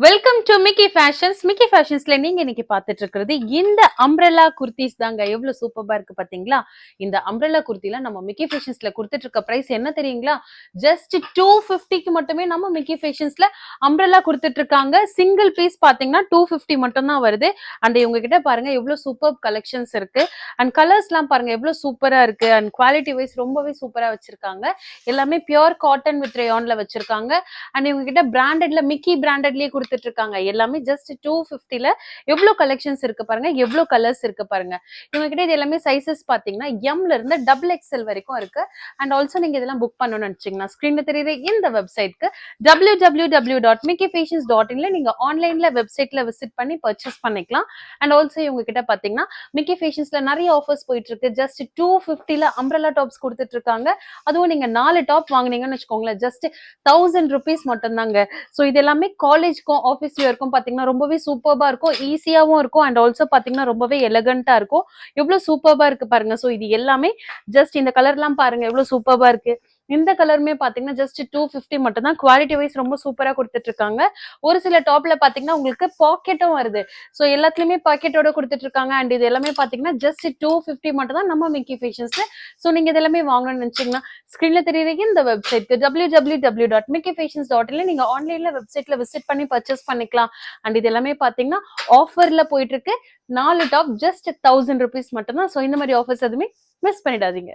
Welcome to Mickey fashions. Mickey ஃபேஷன்ஸ்ல நீங்க இன்னைக்கு பார்த்துட்டு இருக்கிறது இந்த அம்ப்ரெல்லா குர்த்திஸ் தாங்க. எவ்வளவு சூப்பரா இருக்கு பாத்தீங்களா? இந்த அம்ப்ரெல்லா குர்த்தில நம்ம மிக்கி ஃபேஷன்ஸ்ல கொடுத்துட்டு இருக்க பிரைஸ் என்ன தெரியுங்களா? ஜஸ்ட் 250க்கு மட்டுமே நம்ம மிக்கி ஃபேஷன்ஸ்ல அம்ப்ரெல்லா கொடுத்துட்டு இருக்காங்க. சிங்கிள் பீஸ் பாத்தீங்கன்னா 250 மட்டும் தான் வருது. அண்ட் இவங்க கிட்ட பாருங்க எவ்வளவு சூப்பர் கலெக்ஷன்ஸ் இருக்கு. அண்ட் கலர்ஸ் எல்லாம் பாருங்க எவ்வளவு சூப்பரா இருக்கு. அண்ட் குவாலிட்டி வைஸ் ரொம்பவே சூப்பரா வச்சிருக்காங்க. எல்லாமே பியூர் காட்டன் வித் ரேயான்ல வச்சிருக்காங்க. அண்ட் இவங்க கிட்ட பிராண்டட்ல மிக்கி பிராண்டட்லயே கொடுத்துட்டு இருக்காங்க. எல்லாமே ஜஸ்ட் 250ல எவ்வளவு கலெக்ஷன்ஸ் இருக்கு பாருங்க, எவ்வளவு கலர்ஸ் இருக்கு பாருங்க. இவங்க கிட்ட இது எல்லாமே சைசஸ் பாத்தீங்கன்னா எம்ல இருந்து டபுள் எக்ஸ்எல் வரைக்கும் இருக்கு. அண்ட் ஆல்சோ நீங்க இதெல்லாம் புக் பண்ணணும்னு நினைச்சீங்கன்னா ஸ்கிரீன்ல தெரியுற இந்த வெப்சைட்க்கு www.mickeyfashions.in நீங்க ஆன்லைன்ல வெப்சைட்ல விசிட் பண்ணி பர்ச்சேஸ் பண்ணிக்கலாம். அண்ட் ஆல்சோ இவங்க கிட்ட பாத்தீங்கன்னா மிக்கி ஃபேஷன்ஸ்ல நிறைய ஆஃபர்ஸ் போயிட்டு இருக்கு. ஜஸ்ட் 250ல அம்ப்ரெல்லா டாப்ஸ் கொடுத்துட்டு இருக்காங்க. அதுவும் நீங்க 4 டாப் வாங்குனீங்கன்னு வச்சுக்கோங்களேன், ஜஸ்ட் 1000 rupees மட்டும் தாங்க. ஸோ இது எல்லாமே காலேஜ்க்கும் ஆஃபீஸ் வியர்க்கும் பாத்தீங்கன்னா ரொம்பவே சூப்பர்பா இருக்கும், ஈஸியாவும் இருக்கும். அண்ட் ஆல்சோ பாத்தீங்கன்னா ரொம்பவே எலகண்டா இருக்கும். எவ்வளவு சூப்பர்பா இருக்கு பாருங்க. ஸோ இது எல்லாமே ஜஸ்ட் இந்த கலர் எல்லாம் பாருங்க எவ்வளவு சூப்பர்பா இருக்கு. இந்த கலருமே பாத்தீங்கன்னா ஜஸ்ட் 250 மட்டும் தான். குவாலிட்டி வைஸ் ரொம்ப சூப்பரா கொடுத்துட்டு இருக்காங்க. ஒரு சில டாப்ல பாத்தீங்கன்னா உங்களுக்கு பாக்கெட்டும் வருது. ஸோ எல்லாத்துலயுமே பாக்கெட்டோட கொடுத்துட்டு இருக்காங்க. அண்ட் இது எல்லாமே பாத்தீங்கன்னா ஜஸ்ட் 250 மட்டும் தான் நம்ம மிக்கி ஃபேஷன்ஸ்ல. ஸோ நீங்க இது எல்லாமே வாங்கணும்னு நினைச்சீங்கன்னா ஸ்கிரீன்ல தெரியுற இந்த வெப்சைட்க்கு www.mickeyfashions.in நீங்க ஆன்லைன்ல வெப்சைட்ல விசிட் பண்ணி பர்ச்சேஸ் பண்ணிக்கலாம். அண்ட் இது எல்லாமே பாத்தீங்கன்னா ஆஃபர்ல போயிட்டு இருக்கு. 4 டாப் ஜஸ்ட் 1000 rupees மட்டும் தான். ஸோ இந்த மாதிரி ஆஃபர்ஸ் எதுவுமே மிஸ் பண்ணிடாதீங்க.